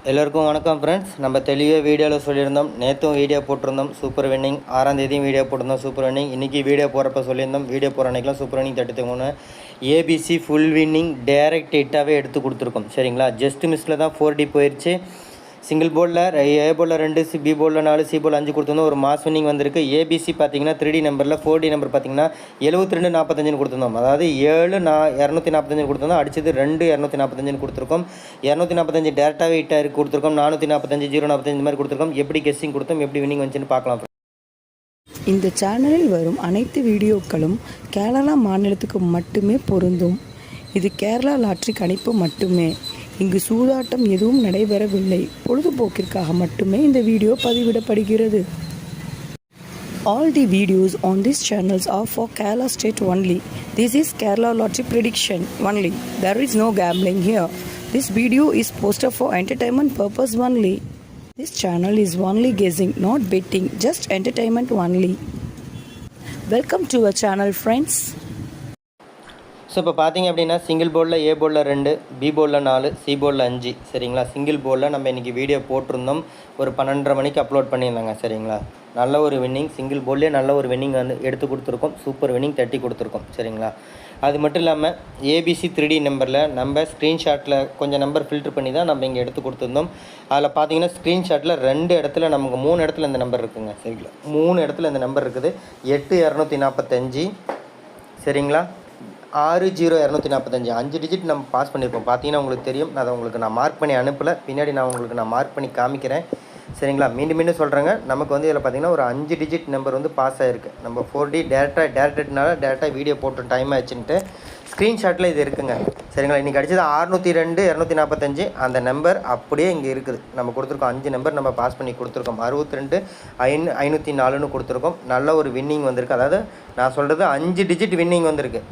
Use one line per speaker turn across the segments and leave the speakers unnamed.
எல்லோருக்கும் வணக்கம் ஃப்ரெண்ட்ஸ். நம்ம தெளிவாக வீடியோவில் சொல்லியிருந்தோம். நேற்றும் வீடியோ போட்டிருந்தோம் சூப்பர் வின்னிங். 6ஆம் தேதியும் வீடியோ போட்டிருந்தோம் சூப்பர் வின்னிங். இன்றைக்கி வீடியோ போகிறப்ப சொல்லியிருந்தோம் வீடியோ போகிற அன்றைக்கெலாம் super winning 33 ABC full winning direct ஹிட்டாகவே எடுத்து கொடுத்துருக்கோம். சரிங்களா, ஜஸ்ட் மிஸ்ஸில் தான் 4D போயிடுச்சு. சிங்கிள் போர்டில் ஏ போர்டில் 2, பி போர்டில் 4, சி போர்டில் 5 கொடுத்துருந்தோம். ஒரு மாஸ் வின்னிங் வந்திருக்கு. ஏபிசி பார்த்தீங்கன்னா 3D நம்பரில் 4D நம்பர் பார்த்தீங்கன்னா 72-45 கொடுத்துருந்தோம். அதாவது 245 கொடுத்துருந்தோம். அடிச்சது 245 கொடுத்துருக்கோம். 245 டேரெக்டாகவே ஹிட்டாக கொடுத்துருக்கோம். 445, 045 இந்த மாதிரி கொடுத்துருக்கோம். எப்படி கெஸ்ஸிங் கொடுத்தோம், எப்படி வின்னிங் வந்துச்சுன்னு பார்க்கலாம்.
இந்த சேனலில் வரும் அனைத்து வீடியோக்களும் கேரளா மாநிலத்துக்கு மட்டுமே பொருந்தும். இது கேரளா லாட்ரி கணிப்பு மட்டுமே. இங்கு சூதாட்டம் எதுவும் நடைபெறவில்லை. பொழுதுபோக்கிற்காக மட்டுமே இந்த video பதிவிடப்படுகிறது. All the videos on these channels are for Kerala state only. This is Kerala lottery prediction only. There is no gambling here. This video is posted for entertainment purpose only. This channel is only guessing, not betting, just entertainment only. Welcome to our channel, friends.
So இப்போ பார்த்தீங்க அப்படின்னா single போர்டில் ஏ போர்டில் 2, B போர்டில் 4, C போர்டில் 5. சரிங்களா, single போர்டில் நம்ம இன்றைக்கி வீடியோ போட்டிருந்தோம். ஒரு 12:30 மணிக்கு அப்லோட் பண்ணியிருந்தாங்க. சரிங்களா, நல்ல ஒரு வின்னிங். சிங்கிள் போர்ட்லேயே நல்ல ஒரு வின்னிங் வந்து எடுத்து கொடுத்துருக்கோம். சூப்பர் வின்னிங் 30 கொடுத்துருக்கோம். சரிங்களா, அது மட்டும் இல்லாமல் ஏபிசி 3D நம்பரில் நம்ம ஸ்க்ரீன்ஷாட்டில் கொஞ்சம் நம்பர் ஃபில்ட்ரு பண்ணி தான் நம்ம இங்கே எடுத்து கொடுத்துருந்தோம். அதில் பார்த்தீங்கன்னா ஸ்க்ரீன்ஷாட்டில் 2 இடத்துல நமக்கு 3 இடத்துல இந்த நம்பர் இருக்குதுங்க. சரிங்களா, 3 இடத்துல இந்த நம்பர் இருக்குது. 8245. சரிங்களா, 60-245 5 டிஜிட் நம்ம பாஸ் பண்ணியிருப்போம். பார்த்தீங்கன்னா உங்களுக்கு தெரியும். அதை உங்களுக்கு நான் மார்க் பண்ணி அனுப்பலை. பின்னாடி நான் மார்க் பண்ணி காமிக்கிறேன். சரிங்களா, மீண்டும் சொல்கிறேங்க. நமக்கு வந்து இதில் பார்த்தீங்கன்னா ஒரு 5 டிஜிட் நம்பர் வந்து பாஸ் ஆகிருக்கு. நம்ம 4D டேரெக்டாக வீடியோ போட்டு டைம் ஆச்சுன்ட்டு ஸ்க்ரீன்ஷாட்டில் இது இருக்குங்க. சரிங்களா, இன்றைக்கி அடிச்சது 602-245. அந்த நம்பர் அப்படியே இங்கே இருக்குது. நம்ம கொடுத்துருக்கோம் 5 நம்பர் நம்ம பாஸ் பண்ணி கொடுத்துருக்கோம். 62-504 கொடுத்துருக்கோம். நல்ல ஒரு வின்னிங் வந்திருக்கு. அதாவது நான் சொல்கிறது 5 டிஜிட் வின்னிங் வந்திருக்கு.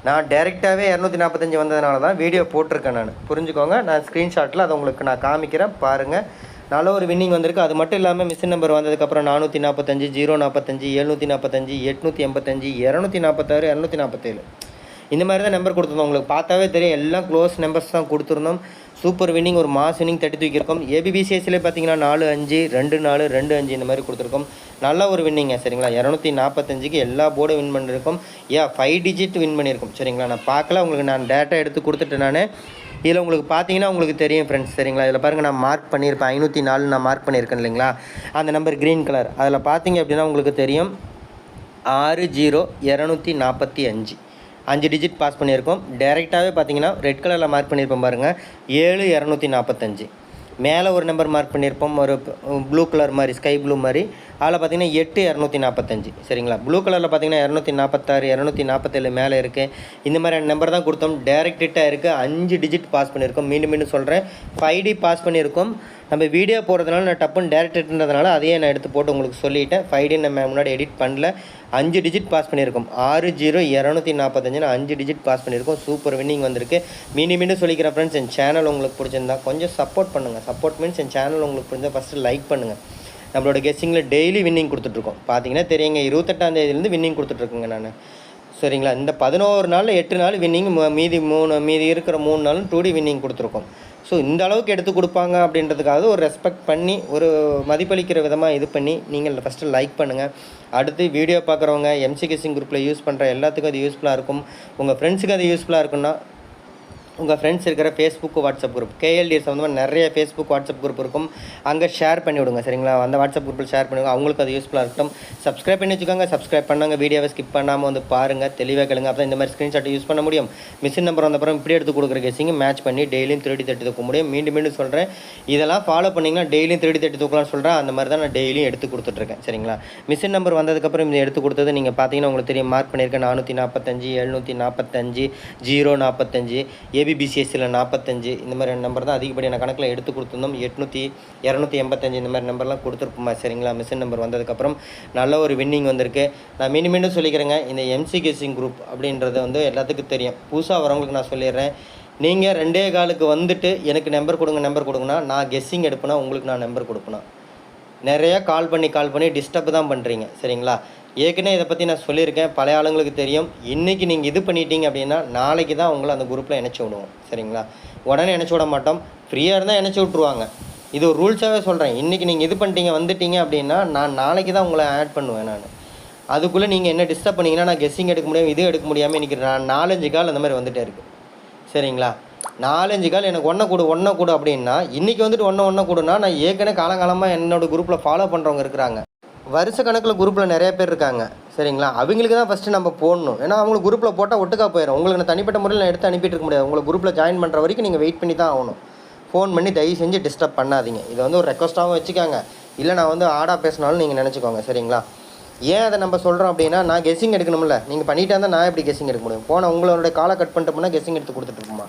நான் டேரெக்டாகவே 245 வந்ததுனால தான் வீடியோ போட்டிருக்கேன். நான் புரிஞ்சுக்கோங்க. நான் ஸ்க்ரீன்ஷாட்டில் அதை உங்களுக்கு நான் காமிக்கிறேன், பாருங்கள். நல்ல ஒரு வின்னிங் வந்திருக்கு. அது மட்டும் இல்லாமல் மிஷின் நம்பர் வந்ததுக்கப்புறம் 445, 045, 745, 885, 246, 247 இந்த மாதிரி தான் நம்பர் கொடுத்துருந்தோம். உங்களுக்கு பார்த்தாவே தெரியும், எல்லாம் க்ளோஸ் நம்பர்ஸ் தான் கொடுத்துருந்தோம். சூப்பர் வின்னிங், ஒரு மாஸ் வின்னிங் 30 தூக்கியிருக்கோம். ஏபிபிசிஎஸ்சிலே பார்த்தீங்கன்னா 4-5, 2-4, 2-5 இந்த மாதிரி கொடுத்துருக்கோம். நல்ல ஒரு வின்னிங்க. சரிங்களா, 245க்கு எல்லா போர்டும் வின் பண்ணியிருக்கோம். 5 டிஜிட் வின் பண்ணியிருக்கோம். சரிங்களா, நான் பார்க்கல, உங்களுக்கு நான் டேட்டா எடுத்து கொடுத்துட்டு நான் இதில் உங்களுக்கு பார்த்தீங்கன்னா உங்களுக்கு தெரியும் ஃப்ரெண்ட்ஸ். சரிங்களா, இதில் பாருங்கள், நான் மார்க் பண்ணியிருப்பேன் 504 நான் மார்க் பண்ணியிருக்கேன் இல்லைங்களா, அந்த நம்பர் க்ரீன் கலர். அதில் பார்த்தீங்க அப்படின்னா உங்களுக்கு தெரியும் 60-245 5 டிஜிட் பாஸ் பண்ணியிருக்கோம். டேரெக்டாகவே பார்த்தீங்கன்னா ரெட் கலரில் மார்க் பண்ணியிருப்போம் பாருங்கள், 7-245. மேலே ஒரு நம்பர் மார்க் பண்ணியிருப்போம், ஒரு ப்ளூ கலர் மாதிரி, ஸ்கை ப்ளூ மாதிரி. அதில் பார்த்தீங்கன்னா 8-245. சரிங்களா, ப்ளூ கலரில் பார்த்தீங்கன்னா 246, 247 மேலே இருக்குது. இந்த மாதிரியான நம்பர் தான் கொடுத்தோம். டேரெக்ட் ஹிட்டாக இருக்குது. 5 டிஜிட் பாஸ் பண்ணியிருக்கோம். மீண்டும் சொல்கிறேன், 5D பாஸ் பண்ணியிருக்கோம். நம்ம வீடியோ போடுறதுனால நான் டப்புன்னு டேரெக்ட் ஹிட்ன்றதுனால அதையே நான் எடுத்து போட்டு உங்களுக்கு சொல்லிட்டேன். 5D நம்ம முன்னாடி எடிட் பண்ணல. 5 டிஜிட் பாஸ் பண்ணியிருக்கோம். 60-245 5 டிஜிட் பாஸ் பண்ணியிருக்கோம். சூப்பர் வின்னிங் வந்திருக்கு. மீண்டும் சொல்லிக்கிறேன் ஃப்ரெண்ட்ஸ், என் சேனல் உங்களுக்கு பிடிச்சிருந்தா கொஞ்சம் சப்போர்ட் பண்ணுங்கள். சப்போர்ட் மீன்ஸ் என் சேனல் உங்களுக்கு பிடிச்சா ஃபஸ்ட்டு லைக் பண்ணுங்கள். நம்மளோட கெஸ்ஸிங்கில் டெய்லி வின்னிங் கொடுத்துட்ருக்கோம். பார்த்தீங்கன்னா தெரியுங்க, 28ஆம் தேதியிலேருந்து வின்னிங் கொடுத்துட்ருக்குங்க நான். சரிங்களா, இந்த 11 நாளில் 8 நாள் வின்னிங், மீதி இருக்கிற 3 நாளும் 2D வின்னிங் கொடுத்துருக்கோம். ஸோ இந்த அளவுக்கு எடுத்து கொடுப்பாங்க அப்படின்றதுக்காக ஒரு ரெஸ்பெக்ட் பண்ணி, ஒரு மதிப்பளிக்கிற விதமாக இது பண்ணி நீங்கள் ஃபஸ்ட்டு லைக் பண்ணுங்கள். அடுத்து வீடியோ பார்க்குறவங்க எம்சி கெஸ்ஸிங் குரூப்பில் யூஸ் பண்ணுற எல்லாத்துக்கும் அது யூஸ்ஃபுல்லாக இருக்கும். உங்கள் ஃப்ரெண்ட்ஸுக்கு அது யூஸ்ஃபுல்லாக இருக்குன்னா உங்கள் ஃப்ரெண்ட்ஸ் இருக்கிற ஃபேஸ்புக், வாட்ஸ்அப் குரூப், கேஎல்டி சம்மந்தமாக நிறைய ஃபேஸ்புக், வாட்ஸ்அப் குரூப் இருக்கும். அங்கே ஷேர் பண்ணி விடுங்க. சரிங்களா, அந்த வாட்ஸ்அப் குரூப்பில் ஷேர் பண்ணுங்கள். அவங்களுக்கு அது யூஸ்ஃபுல்லாக இருக்கட்டும். சப்ஸ்கிரைப் பண்ணி வச்சுக்கோங்க. சப்ஸ்கிரைப் பண்ணாங்க, வீடியோவை ஸ்கிப் பண்ணாமல் வந்து பாருங்கள், தெளிவாக கேளுங்க. அப்போ இந்த மாதிரி ஸ்க்ரீன்ஷாட் யூஸ் பண்ண முடியும். மிஷின் நம்பர் வந்தப்புறம் இப்படி எடுத்து கொடுக்குற கெஸ்ஸிங் மேட்ச் பண்ணி டெய்லியும் 3D தூக்க முடியும். மீண்டும் சொல்கிறேன், இதெல்லாம் ஃபாலோ பண்ணிங்கன்னா டெய்லியும் 3D தூக்கலாம்னு சொல்கிறேன். அந்த மாதிரி தான் நான் டெய்லியும் எடுத்து கொடுத்துட்ருக்கேன். சரிங்களா, மிஷின் நம்பர் வந்ததுக்கப்புறம் இந்த எடுத்து கொடுத்தது நீங்கள் பார்த்தீங்கன்னா உங்களுக்கு தெரியும். மார்க் பண்ணியிருக்கேன் 445, 745, 045, ஏபிபிசிஎஸ்சியில் 45 இந்த மாதிரி நம்பர் தான் அதிகப்படியான கணக்கில் எடுத்து கொடுத்துருந்தோம். 800, 285 இந்த மாதிரி நம்பர்லாம் கொடுத்துருப்போமா. சரிங்களா, மிஷின் நம்பர் வந்ததுக்கப்புறம் நல்ல ஒரு வின்னிங் வந்திருக்கு. நான் மீண்டும் சொல்லிக்கிறேங்க, இந்த எம்சி கெஸ்ஸிங் குரூப் அப்படின்றது வந்து எல்லாத்துக்கும் தெரியும். புதுசாக வரவங்களுக்கு நான் சொல்லிடுறேன், நீங்கள் 2.25க்கு வந்துட்டு எனக்கு நம்பர் கொடுங்கன்னா நான் கெஸ்ஸிங் எடுப்பேனா, உங்களுக்கு நான் நம்பர் கொடுப்பேனா. நிறையா கால் பண்ணி டிஸ்டர்ப் தான் பண்ணுறீங்க. சரிங்களா, ஏற்கனவே இதை பற்றி நான் சொல்லியிருக்கேன், பழைய ஆளுங்களுக்கு தெரியும். இன்றைக்கி நீங்கள் இது பண்ணிட்டீங்க அப்படின்னா நாளைக்கு தான் உங்களை அந்த குரூப்பில் இணைச்சி விடுவோம். சரிங்களா? உடனே இணைச்சி விட மாட்டோம். ஃப்ரீயாக இருந்தால் இணைச்சி விட்ருவாங்க. இது ஒரு ரூல்ஸாகவே சொல்கிறேன். இன்றைக்கி நீங்கள் இது பண்ணிட்டீங்க வந்துட்டீங்க அப்படின்னா நான் நாளைக்கு தான் உங்களை ஆட் பண்ணுவேன். நான் அதுக்குள்ளே நீங்கள் என்ன டிஸ்டர்ப் பண்ணிங்கன்னா நான் கெஸ்ஸிங் எடுக்க முடியாமல் இது எடுக்க முடியாமல் இன்றைக்கி நான் 4-5 கால் அந்த மாதிரி வந்துகிட்டே இருக்குது. சரிங்களா? 4-5 கால் எனக்கு ஒன்றை கொடு அப்படின்னா இன்றைக்கி வந்துட்டு ஒன்றை கொடுனா நான் ஏற்கனவே காலங்காலமாக என்னோடய குரூப்பில் ஃபாலோ பண்ணுறவங்க இருக்கிறாங்க. வருஷ கணக்கில் குரூப்பில் நிறைய பேர் இருக்காங்க. சரிங்களா? அவங்களுக்கு தான் ஃபஸ்ட்டு நம்ம போடணும். ஏன்னா அவங்களுக்கு குரூப்பில் போட்டால் ஒட்டுக்கா போயிடும். உங்களுக்கு நான் தனிப்பட்ட முறையில் நான் எடுத்து அனுப்பிட்டு இருக்க முடியாது. உங்களை குரூப்பில் ஜாயின் பண்ணுற வரைக்கும் நீங்கள் வெயிட் பண்ணி தான் ஆகணும். ஃபோன் பண்ணி தயவு செஞ்சு டிஸ்டர்ப் பண்ணாதீங்க. இதை வந்து ஒரு ரெக்வஸ்ட்டாகவும் வச்சுக்காங்க. இல்லை நான் வந்து ஆடாக பேசினாலும் நீங்கள் நினச்சிக்கோங்க. சரிங்களா? ஏன் அதை நம்ம சொல்கிறோம் அப்படின்னா நான் கெஸ்ஸிங் எடுக்கணும்ல. நீங்கள் பண்ணிட்டா இருந்தால் நான் எப்படி கெஸ்ஸிங் எடுக்க முடியும்? போனால் உங்களோட காலை கட் பண்ணிட்டோம்னா கெஸ்ஸிங் எடுத்து கொடுத்துட்ருப்போமா?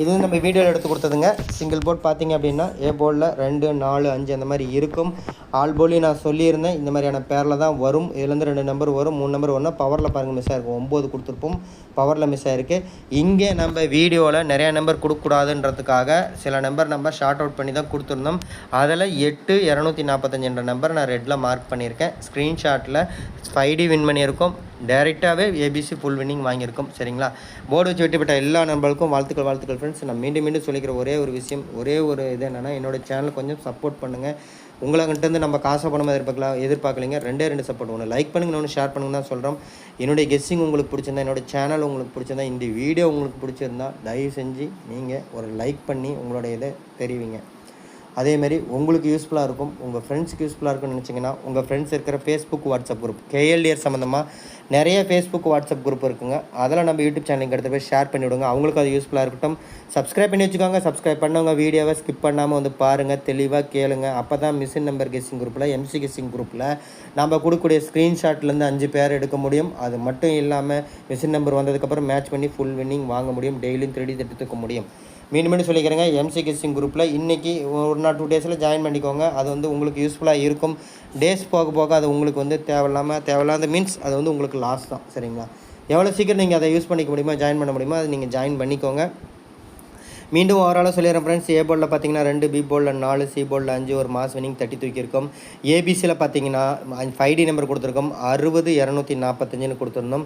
இது வந்து நம்ம வீடியோவில் எடுத்து கொடுத்ததுங்க. சிங்கிள் போர்ட் பார்த்தீங்க அப்படின்னா ஏ போர்டில் 2, 4, 5 அந்த மாதிரி இருக்கும். ஆல் போர்ட்லேயும் நான் சொல்லியிருந்தேன் இந்த மாதிரியான பேரில் தான் வரும். இதுலேருந்து 2 நம்பர் வரும், 3 நம்பர் வரணும். பவரில் பாருங்கள் மிஸ் ஆகிருக்கும். 9 கொடுத்துருப்போம், பவரில் மிஸ் ஆகிருக்கு. இங்கே நம்ம வீடியோவில் நிறையா நம்பர் கொடுக்கக்கூடாதுன்றதுக்காக சில நம்பர் ஷார்ட் அவுட் பண்ணி தான் கொடுத்துருந்தோம். அதில் 8245 என்ற நம்பர் நான் ரெட்டில் மார்க் பண்ணியிருக்கேன். ஸ்க்ரீன்ஷாட்டில் 5D வின் பண்ணியிருக்கோம். டைரெக்டாகவே ஏபிசி ஃபுல் வின்னிங் வாங்கியிருக்கோம். சரிங்களா? போர்டு வச்சு வெட்டிப்பட்ட எல்லா நண்பர்களுக்கும் வாழ்த்துக்கள் ஃப்ரெண்ட்ஸ். நான் மீண்டும் சொல்லிக்கிற ஒரே ஒரு விஷயம், ஒரே ஒரு இது என்னென்னா என்னோடய சேனல் கொஞ்சம் சப்போர்ட் பண்ணுங்கள். உங்கள்கிட்டருந்து நம்ம காசை பணமாக எதிர்பார்க்கலைங்க. 2 சப்போர்ட். ஒன்று லைக் பண்ணுங்க, ஒன்று ஷேர் பண்ணுங்க தான் சொல்கிறோம். என்னுடைய கெஸ்ஸிங் உங்களுக்கு பிடிச்சிருந்தா, என்னோடய சேனல் உங்களுக்கு பிடிச்சிருந்தா, இந்த வீடியோ உங்களுக்கு பிடிச்சிருந்தா தயவு செஞ்சு நீங்கள் ஒரு லைக் பண்ணி உங்களுடைய இதை தெரிவிங்க. அதேமாரி உங்களுக்கு யூஸ்ஃபுல்லாக இருக்கும், உங்கள் ஃப்ரெண்ட்ஸுக்கு யூஸ்ஃபுல்லாக இருக்கும்னு நினச்சிங்கன்னா உங்கள் ஃப்ரெண்ட்ஸ் இருக்கிற ஃபேஸ்புக் வாட்ஸ்அப் குரூப் கேஎல்டிஆர் சம்மந்தமாக நிறைய ஃபேஸ்புக் வாட்ஸ்அப் குரூப் இருக்குங்க. அதெல்லாம் நம்ம யூடியூப் சேனலுக்கு எடுத்து போய் ஷேர் பண்ணிவிடுங்க. அவங்களுக்கு அது யூஸ்ஃபுல்லாக இருக்கட்டும். சப்ஸ்கிரைப் பண்ணி வச்சுக்கோங்க. சப்ஸ்கிரைப் பண்ணவங்க வீடியோவை ஸ்கிப் பண்ணாமல் வந்து பாருங்கள், தெளிவாக கேளுங்க. அப்போ தான் மிஷின் நம்பர் கெஸ்ஸிங் குரூப்பில், எம்சி கெஸ்ஸிங் குரூப்பில் நம்ம கொடுக்கக்கூடிய ஸ்க்ரீன்ஷாட்லேருந்து 5 பேர் எடுக்க முடியும். அது மட்டும் இல்லாமல் மிஷின் நம்பர் வந்ததுக்கப்புறம் மேட்ச் பண்ணி ஃபுல் வின்னிங் வாங்க முடியும். டெய்லியும் 3D எடுத்துக்க முடியும். மீண்டும் சொல்லிக்கிறேங்க, எம்சி கெஸ்ஸிங் குரூப்பில் இன்றைக்கி 1 or 2 டேஸில் ஜாயின் பண்ணிக்கோங்க. அது வந்து உங்களுக்கு யூஸ்ஃபுல்லாக இருக்கும். டேஸ் போக அது உங்களுக்கு வந்து தேவையில்லாத மீன்ஸ் அது வந்து உங்களுக்கு லாஸ் தான். சரிங்களா? எவ்வளோ சீக்கிரம் நீங்கள் அதை யூஸ் பண்ணிக்க முடியுமோ, ஜாயின் பண்ண முடியுமோ அதை நீங்கள் ஜாயின் பண்ணிக்கோங்க. மீண்டும் ஓவராலாக சொல்லிடுறேன் ஃப்ரெண்ட்ஸ். ஏ போர்டில் பார்த்தீங்கன்னா 2, பி போர்டில் 4, சி போர்டில் 5 ஒரு மாஸ் வினிங் 30 தூக்கியிருக்கோம். ஏபிசியில் பார்த்தீங்கன்னா 5D நம்பர் கொடுத்துருக்கோம். 60-245 கொடுத்துருந்தோம்.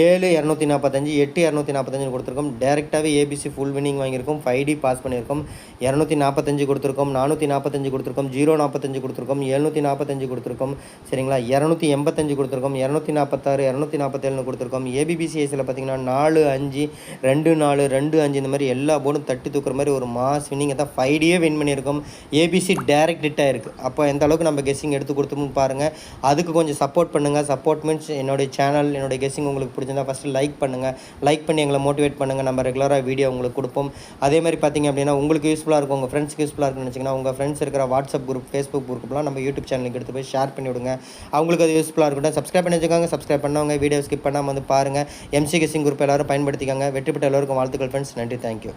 7-245, 8-245 கொடுத்துருக்கோம். டேரெக்டாகவே ஏபிசி ஃபுல் வினிங் வாங்கியிருக்கோம். 5D பாஸ் பண்ணியிருக்கோம். 245 கொடுத்துருக்கோம், 445 கொடுத்துருக்கோம், 045 கொடுத்துருக்கோம், 745 கொடுத்துருக்கோம். சரிங்களா? 285 கொடுத்துருக்கோம், 246, 247 கொடுத்துருக்கோம். ஏபிபிசிஎஸில் பார்த்தீங்கன்னா 4, 5, 2, 4, 2, 5 இந்த மாதிரி எல்லா போர்டும் தட்டி தூக்குற மாதிரி ஒரு மாஸ் வின்னிங் தான் 5D வின் பண்ணியிருக்கோம். ஏபிசி டைரக்ட் ஹிட்டாக இருக்குது. அப்போ எந்த அளவுக்கு நம்ம கெஸ்ஸிங் எடுத்து கொடுத்தோம்னு பாருங்கள். அதுக்கு கொஞ்சம் சப்போர்ட் பண்ணுங்கள். சப்போர்ட் மீன்ஸ் என்னுடைய சேனல், என்னுடைய கெஸ்ஸிங் உங்களுக்கு பிடிச்சிருந்தா ஃபஸ்ட்டு லைக் பண்ணுங்கள். லைக் பண்ணி எங்களை மோட்டிவேட் பண்ணுங்கள். நம்ம ரெகுலராக வீடியோ உங்களுக்கு கொடுப்போம். அதே மாதிரி பார்த்திங்க அப்படின்னா உங்களுக்கு யூஸ்ஃபுல்லாக இருக்கும், உங்கள் ஃப்ரெண்ட்ஸ்க்கு யூஸ்ஃபுல்லாக இருக்குன்னு நினச்சிங்கன்னா உங்கள் ஃப்ரெண்ட்ஸ் இருக்கிற வாட்ஸ்அப் குரூப், ஃபேஸ்புக் குரூப்லாம் நம்ம யூடியூப் சேனலுக்கு எடுத்து போய் ஷேர் பண்ணி விடுங்க. அவங்களுக்கு அது யூஸ்ஃபுல்லாக இருக்கட்டும். சப்ஸ்கிரைப் பண்ணி வச்சுக்கோங்க. சப்ஸ்கிரைப் பண்ணவங்க வீடியோ ஸ்கிப் பண்ணாமல் வந்து பாருங்கள். எம்சி கெஸ்ஸிங் குரூப் எல்லோரும் பயன்படுத்திக்காங்க. வெற்றி பெற்ற எல்லோருக்கும் வாழ்த்துக்கள் ஃப்ரெண்ட்ஸ். நன்றி, தேங்க்யூ.